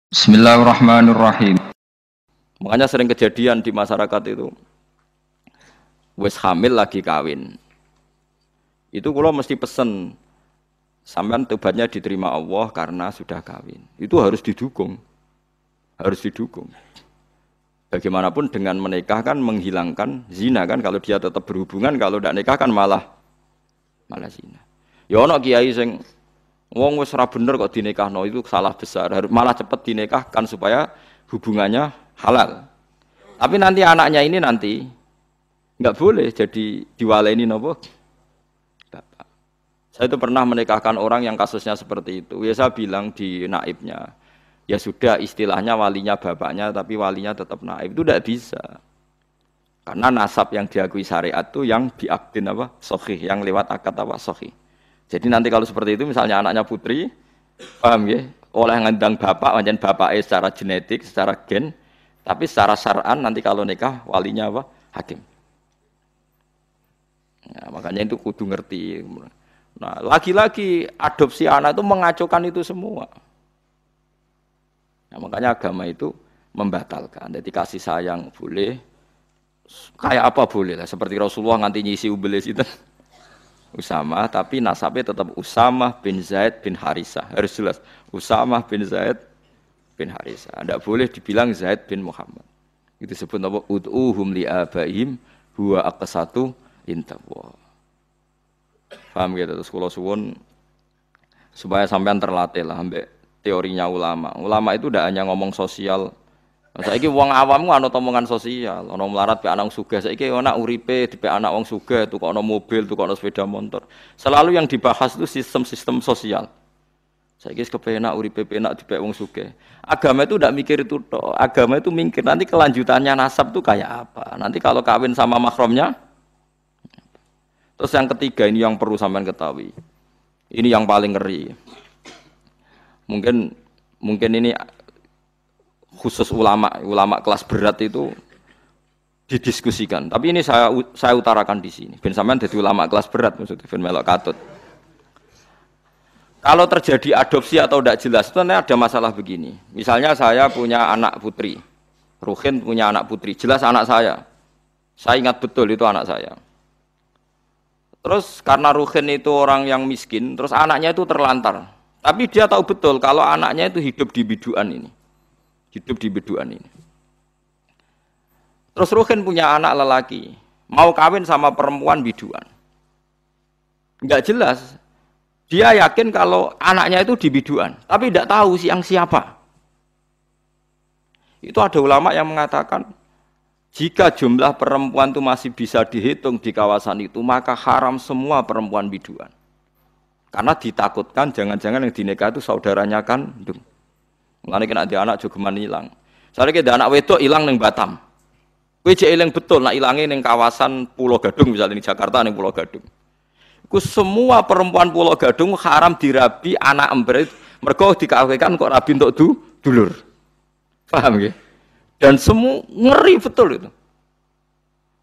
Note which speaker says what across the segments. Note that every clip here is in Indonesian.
Speaker 1: Bismillahirrahmanirrahim.
Speaker 2: Makanya sering kejadian di masyarakat itu, wis hamil lagi kawin. Itu kalau mesti pesen, sampean tobatnya diterima Allah karena sudah kawin. Itu harus didukung. Harus didukung. Bagaimanapun dengan menikah kan menghilangkan zina kan, kalau dia tetap berhubungan, kalau tidak nikah kan malah zina. Ya ono kiai sing wong wis ora bener kok dinikahno, itu salah besar. Malah cepat dinikahkan supaya hubungannya halal. Tapi nanti anaknya ini nanti nggak boleh jadi diwaleni nopo bapak. Saya itu pernah menikahkan orang yang kasusnya seperti itu. Ya saya bilang di naibnya, ya sudah istilahnya walinya bapaknya, tapi walinya tetap naib. Itu tidak bisa. Karena nasab yang diakui syariat itu yang biakdin apa? Sohih, yang lewat akad apa? Sohih. Jadi nanti kalau seperti itu, misalnya anaknya putri, paham ya? Oleh ngandang bapak, macam bapaknya secara genetik, secara gen, tapi secara syar'an nanti kalau nikah walinya apa? Hakim. Nah, makanya itu kudu ngerti. Nah, lagi-lagi adopsi anak itu mengacaukan itu semua. Nah, makanya agama itu membatalkan. Jadi kasih sayang boleh, kayak apa boleh lah. Seperti Rasulullah nganti nyisi ubelis itu. Usama, tapi nasabnya tetap Usamah bin Zaid bin Harisah. Harus jelas, Usamah bin Zaid bin Harisah. Tidak boleh dibilang Zaid bin Muhammad. Itu disebut apa? Ud'uhum li'abaihim huwa aqsatu intaqwa. Paham gitu? Terus kalau suwun supaya sampean terlatih lah ambek teorinya ulama. Ulama itu tidak hanya ngomong sosial. Saiki wong awam ana omongan sosial, ana melarat pe anak sugih. Saiki ana uripe dipe anak wong sugih, tukokno mobil, tukokno sepeda motor. Selalu yang dibahas itu sistem-sistem sosial. Saiki kepenak uripe penak dipe wong sugih. Agama itu tidak mikir itu toh. Agama itu mikir nanti kelanjutannya nasab itu kayak apa. Nanti kalau kawin sama mahramnya. Terus yang ketiga ini yang perlu sampean ketahui. Ini yang paling ngeri. Mungkin ini khusus ulama kelas berat itu didiskusikan. Tapi ini saya utarakan di sini. Ben sampean dadi ulama kelas berat maksudnya ben melok katut. Kalau terjadi adopsi atau tidak jelas itu ada masalah begini. Misalnya saya punya anak putri, Ruhin punya anak putri, jelas anak saya. Saya ingat betul itu anak saya. Terus karena Ruhin itu orang yang miskin, terus anaknya itu terlantar. Tapi dia tahu betul kalau anaknya itu hidup di biduan ini. Hidup di biduan ini. Terus Ruhin punya anak lelaki, mau kawin sama perempuan biduan. Enggak jelas. Dia yakin kalau anaknya itu di biduan, tapi tidak tahu yang siapa. Itu ada ulama yang mengatakan, jika jumlah perempuan itu masih bisa dihitung di kawasan itu, maka haram semua perempuan biduan. Karena ditakutkan jangan-jangan yang dinikah itu saudaranya kandung. Mulane kena di anak jogeman hilang. Soale ki anak wedok hilang ning Batam. Kowe jek eling betul nak ilange ning kawasan Pulau Gadung misalnya di Jakarta ning Pulau Gadung. Iku semua perempuan Pulau Gadung haram dirabi anak ember mergo dikawinkan kok rabi untuk dulur. Paham nggih? Dan semua ngeri betul itu.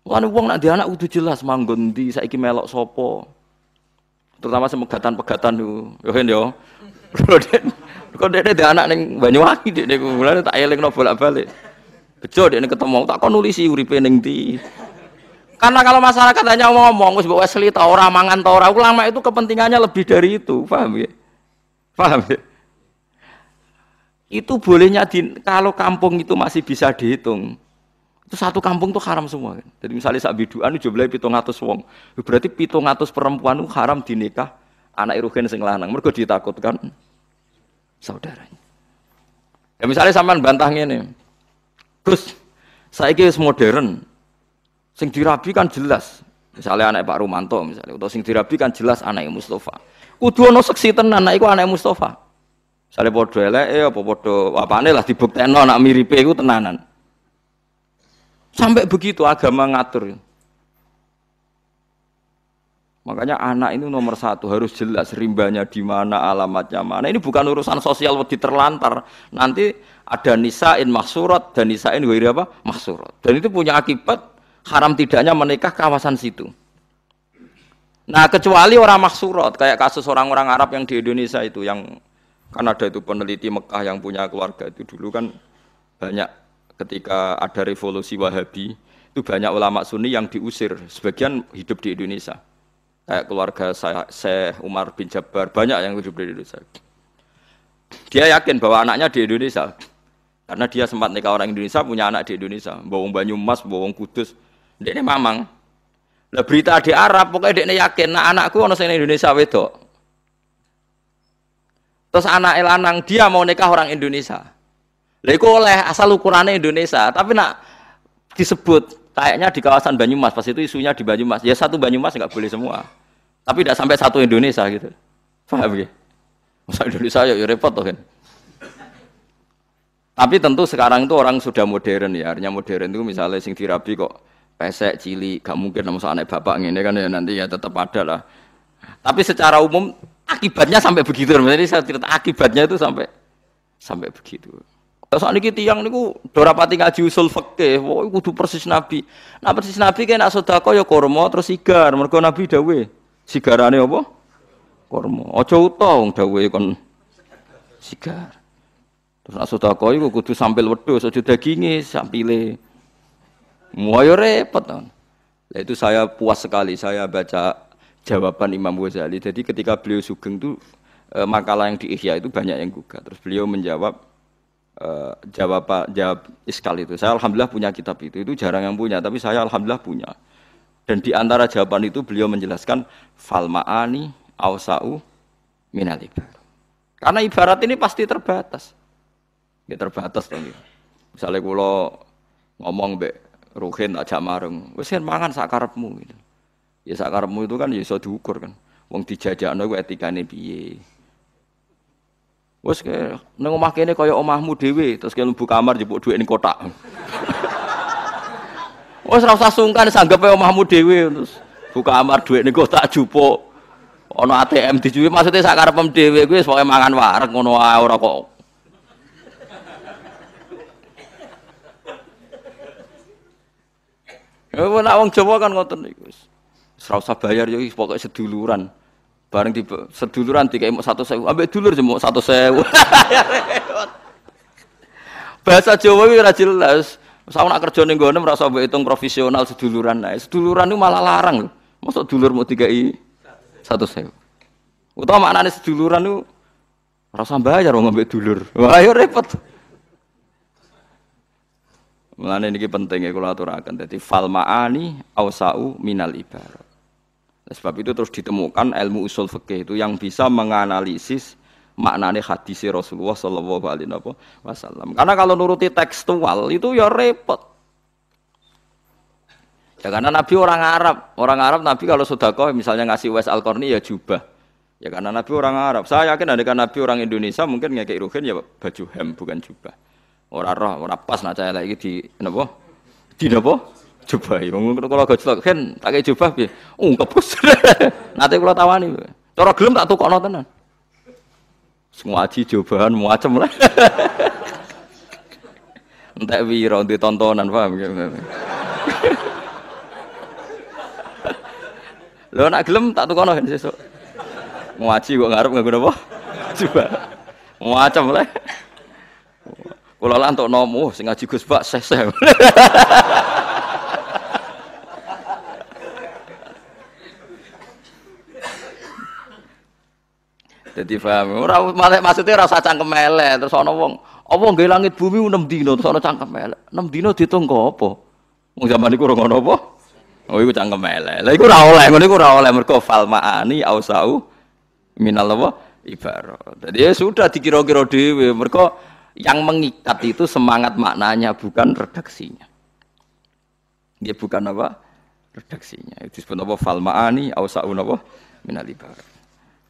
Speaker 2: Mulane wong nak di anak kudu jelas manggon ndi saiki melok sapa. Terutama semegatan-pegatan yo yo. Kok dia ada anak neng Banyuwangi dia mulane tak elingno bolak-balik. Bejo dia ketemu tak kon nulisi uripe ning ndi. Karena kalau masyarakat hanya ngomong wis mbok wesli ta ora mangan ta ora, ulama itu kepentingannya lebih dari itu, paham ya? Paham ya? Itu bolehnya kalau kampung itu masih bisa dihitung. Itu satu kampung tuh haram semua kan. Jadi misalnya sak biduan jumlahe 700 wong. Berarti 700 perempuan itu haram dinikah anak Ruhin sing lanang. Mergo ditakutkan saudaranya. Ya misalnya sampean bantah ngene. Gus, saiki wis modern. Sing dirabi kan jelas. Misalnya anak Pak Rumanto misalnya, atau sing dirabi kan jelas anak Mustafa. Kudu ana seksi tenan anak iku anak Mustafa. Misalnya padha eleke apa padha apane lah dibuktekno anak miripe iku tenanan. Sampai begitu agama ngatur. Makanya anak ini nomor satu harus jelas rimbanya di mana, alamatnya mana. Ini bukan urusan sosial wedi terlantar. Nanti ada nisain mahsurat dan nisain ghairi apa? Mahsurat. Dan itu punya akibat haram tidaknya menikah kawasan situ. Nah, kecuali orang mahsurat kayak kasus orang-orang Arab yang di Indonesia itu yang Kan ada itu peneliti Mekah yang punya keluarga itu dulu kan banyak ketika ada revolusi Wahabi itu banyak ulama Sunni yang diusir, sebagian hidup di Indonesia. Kayak keluarga saya, Syekh Umar bin Jabbar, banyak yang hidup di Indonesia. Dia yakin bahwa anaknya di Indonesia. Karena dia sempat nikah orang Indonesia, punya anak di Indonesia. Bawang Banyumas, bawang Kudus. Dia ini mamang. Lah berita di Arab, pokoknya dia yakin, nah anakku ono sing Indonesia wedok. Terus anak lanang dia mau nikah orang Indonesia. Lah iku oleh asal ukurannya Indonesia, tapi nak disebut kayaknya di kawasan Banyumas, pas itu isunya di Banyumas. Ya satu Banyumas enggak boleh semua. Tapi tidak sampai satu Indonesia gitu. Paham ya? Masa Indonesia ya repot tuh kan. Tapi tentu sekarang itu orang sudah modern ya. Artinya modern itu misalnya sing dirabi kok pesek, cilik, gak mungkin sama anak bapak ini kan ya nanti ya tetap ada lah. Tapi secara umum akibatnya sampai begitu. Jadi saya cerita akibatnya itu sampai begitu. Terus niki tiyang niku dorapati ngaji usul fikih, wah kudu persis Nabi. Nah persis Nabi kan nak sedekah ya kurma terus sigar. Mergo Nabi dawuh, sigarane apa? Kurma. Aja utuh wong dawuh kon sigar. Terus nak sedekah iku kudu sampil wedhus, aja daginge, sampile. Muayo repot kan. Nah, itu saya puas sekali saya baca jawaban Imam Ghazali. Jadi ketika beliau sugeng itu makalah yang di Ihya itu banyak yang gugat. Terus beliau menjawab jawab iskal itu. Saya alhamdulillah punya kitab itu jarang yang punya, tapi saya alhamdulillah punya. Dan di antara jawaban itu beliau menjelaskan fal ma'ani ausa'u minal ibarat. Karena ibarat ini pasti terbatas. Ya terbatas dong. Misalnya kalau ngomong mbek Ruhin tak jak mareng, wis mangan sak karepmu gitu. Ya sak karepmu itu kan ya iso diukur kan. Wong dijajakno ku etikane piye. Wes ke nang omah kene kaya omahmu dhewe, terus ke mlebu kamar njupuk dhuwit ning kotak. Wes ora usah sungkan sanggepe omahmu dhewe terus buka kamar dhuwit ning kotak jupuk. Ana ATM dijuwi maksudnya sak karepem dhewe kuwi wis pokoke mangan wareg ngono wae ora kok. Ya nek wong Jawa kan ngoten niku wis. Ora usah bayar yo pokoke seduluran. Bareng di seduluran dikai mok 100.000, ambek dulur jemuk 100.000. Bahasa Jawa iki ora jelas. Sak nak kerja ning ngene ora usah mbok hitung profesional seduluran ae. Seduluran niku malah larang lho. Mosok dulur mau dikai 100.000. Utawa maknane seduluran niku ora usah bayar wong ambek dulur. Wah ayo repot. Mulane niki penting ya kula aturaken. Dadi fal ma'ani ausa'u minal ibarat. Sebab itu terus ditemukan ilmu usul fikih itu yang bisa menganalisis maknane hadis Rasulullah sallallahu alaihi wasallam. Karena kalau nuruti tekstual itu ya repot. Ya karena Nabi orang Arab Nabi kalau sedekah misalnya ngasih Wais Al-Qarni ya jubah. Ya karena Nabi orang Arab. Saya yakin andaikan Nabi orang Indonesia mungkin ngekek ruhin ya baju hem bukan jubah. Ora pas nak cah lagi di napa? Di napa? Jubah, wong kalau gojlok kan pakai jubah piye? Kepus. Nate kula tawani. Cara gelem tak tukokno tenan. Semua aji jubahan macam lah. Entek wira di tontonan paham ya. Lho nak gelem tak tukokno kan sesuk. Ngaji kok ngarep nganggo napa? Jubah. Macam lah. Kula lan entuk nomo sing ngaji Gus Bak seseh. Jadi paham, maksudnya rasa cangkem elek terus ana wong, apa nggih langit bumi 6 dina terus ana cangkem elek. 6 dina diitung apa? Wong zaman iku ora ngono apa? Oh iku cangkem elek. Lah iku ora oleh, ngono iku ora oleh mergo fal ma'ani ausau minal apa? Ibarat. Jadi ya sudah dikira-kira dhewe mergo yang mengikat itu semangat maknanya bukan redaksinya. Dia bukan apa? Redaksinya. Itu disebut apa? Fal ma'ani ausau apa? Minal ibarat.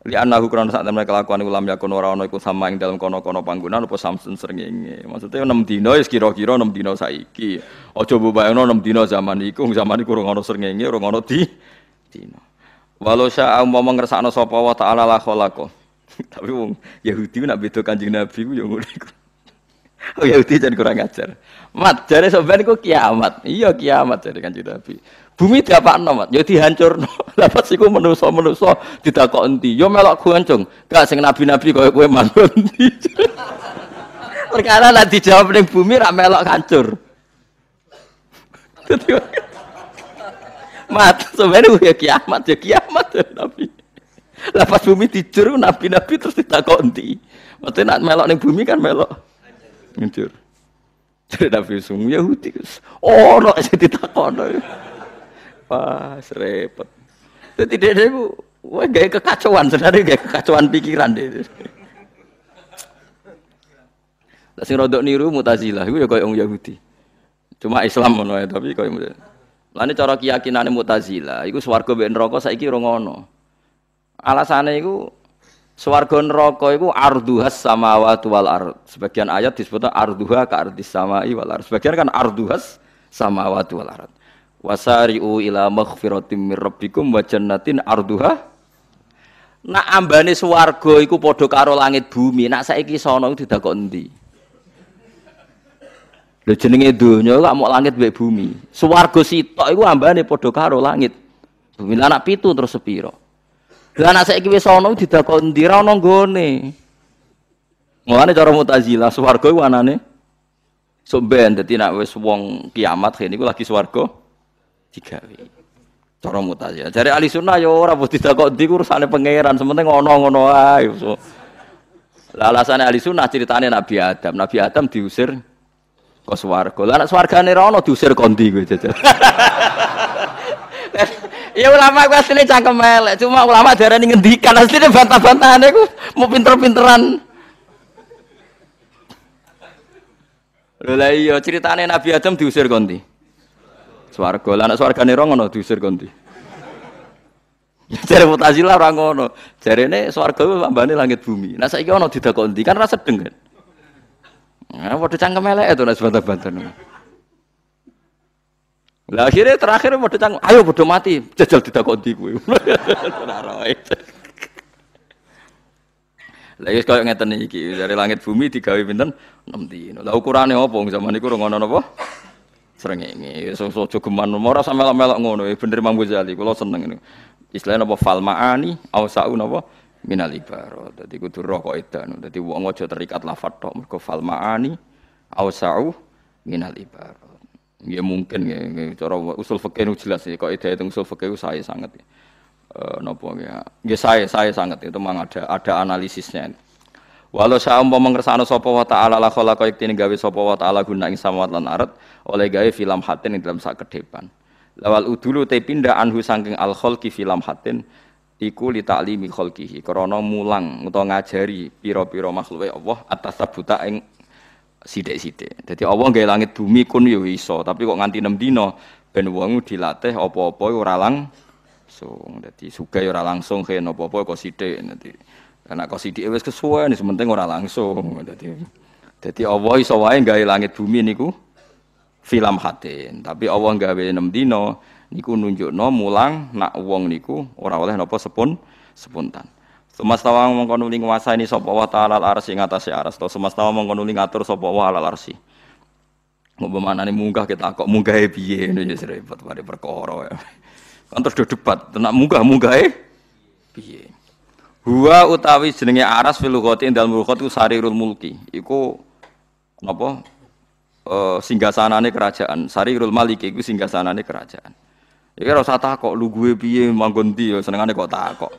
Speaker 2: Li annahu krana sak temene kelakuan ulam yakun ora ana iku sama ing dalem kono-kono panggonan apa samsun srengenge. Maksude 6 dina wis kira-kira 6 dina saiki. Aja mbayangno 6 dina zaman iku ora ana srengenge, ora ana dina. Walau sya umpama ngersakno sapa wa ta'ala la khalaqa. Tapi wong Yahudi nak beda Kanjeng Nabi ku ya ngono iku. Oh Yahudi jangan kurang ajar. Mat, jare sampean iku kiamat. Iya kiamat jare Kanjeng Nabi. Bumi diapakno, Mat? Ya dihancurno. Lah pas iku manusa-manusa ditakok endi? Ya melok goncong. Gak sing nabi-nabi kaya kowe manut endi. Perkara lah dijawab ning bumi ra melok hancur. Mat, sampeyan ya kiamat jare Nabi. Lah pas bumi dijur nabi-nabi terus ditakok endi? Maksudnya nak melok ning bumi kan melok hancur. Jadi Nabi sungguh Yahudi. Oh, no, saya ditakono. Wah, repot. Jadi dia itu, wah, gaya kekacauan sebenarnya gaya kekacauan pikiran dia. Lah sing rodok niru Mu'tazilah iku ya koyo wong Yahudi. Cuma Islam ngono ya, tapi koyo lane cara keyakinane Mu'tazilah iku swarga mbek neraka saiki ora ngono. Alasane iku swarga neraka iku arduhas samawati wal ard. Sebagian ayat disebut arduha ka ardis samai wal ard. Sebagian kan arduhas samawati wal ard. Wasari'u ila maghfiratin mir rabbikum wa jannatin arduha. Nak ambane swarga iku padha karo langit bumi. Nak saiki sono didakok endi? Lho jenenge donya kok mok langit mbek bumi. Swarga sitok iku ambane padha karo langit. Bumi anak pitu terus sepiro? Lah anak saiki wis ana didakok endi ra ana nggone. Mulane cara Mu'tazilah swarga iku anane sok ben dadi nek wis wong kiamat kene iku lagi swarga digawe. Cara Mu'tazilah. Jare ahli sunnah ya ora mesti didakok endi urusane pangeran, sementing ngono-ngono ae. Lah alasane ahli sunnah critane Nabi Adam. Nabi Adam diusir ke swarga. Lah nek swargane ra ono diusir kondi kowe jajal. Ya ulama ku asline cangkem elek, cuma ulama darani ngendikan asline bantah-bantahane ku mau pinter-pinteran. Lha iya critane Nabi Adam diusir kondi. Swarga. Lah nek swargane ra ngono diusir kondi. Jare Mu'tazilah ora ngono. Jarene swarga ku ambane langit bumi. Nah saiki ono didakok endi kan ra sedeng kan. Nah, padha cangkem elek to nek bantah-bantah. Lah akhirnya terakhir padha cangkem, ayo padha mati, jajal didakok ndi kowe. Ora roe. Lah wis koyo ngeten iki, dari langit bumi digawe pinten 6 dino. Lah ukurane apa wong zaman iku ora ngono napa? Srengenge. Aja geman ora sampe melok ngono, bener Imam Ghazali, kula seneng niku. Istilahnya apa fal maani au saun apa minal ibarat. Dadi kudu roh kok edan. Dadi wong aja terikat lafadz tok, mergo fal maani au sau minal ibarat. Ya mungkin ya cara usul fikih itu jelas ya kok ide itu usul fikih saya sangat napa ya saya sangat itu memang ada analisisnya. Walau sa umpama ngersano sapa wa taala la khalaqa iktine gawe sapa wa taala guna ing samawat lan ardh oleh gawe filam hatin ing dalam sak kedepan. Lawal udulu te pindah anhu saking al khalqi filam hatin iku li ta'limi khalqihi krana mulang utawa ngajari pira-pira makhluke Allah atas tabuta ing sithik-sithik. Dadi Allah gawe langit bumi kun ya iso, tapi kok nganti 6 dina ben wong dilatih apa-apa ora langsung. Dadi sugih ora langsung kene apa-apa kok sithik. Dadi nek kok sithik wis kesuwen sementing ora langsung. Dadi Allah iso wae gawe langit bumi niku filam hatin. Tapi Allah gawe 6 dina niku nunjukno mulang nak wong niku ora oleh napa sepuntan. Semastawa mongko nuli nguasani sapa wa ta'ala al-arsy ing atase aras to semastawa mongko nuli ngatur sapa wa al-arsy. Mbok manane munggah kita kok munggahe piye ngono ya repot bare perkara ya. Kan terus do debat tenak munggah-munggahe piye. Huwa utawi jenenge aras fil lughati dalem lughat ku sarirul mulki. Iku napa singgasanane kerajaan. Sarirul maliki iku singgasanane kerajaan. Iki ora usah takok luguhe piye manggon ndi ya senengane kok takok.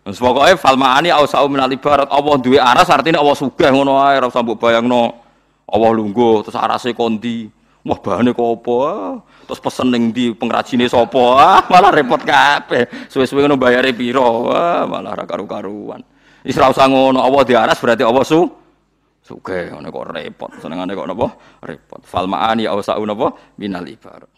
Speaker 2: Wes pokoke fal maani au sa'u minal ibarat Allah duwe aras artine Allah sugih ngono ae ora usah mbok bayangno Allah lungguh terus arase kondi wah bahane kok apa terus pesen ning ndi pengrajine sapa malah repot kabeh suwe-suwe ngono bayare pira malah ora karu-karuan wis ora usah ngono Allah di aras berarti Allah sugih ngono kok repot senengane kok napa repot fal maani au sa'u napa minal ibarat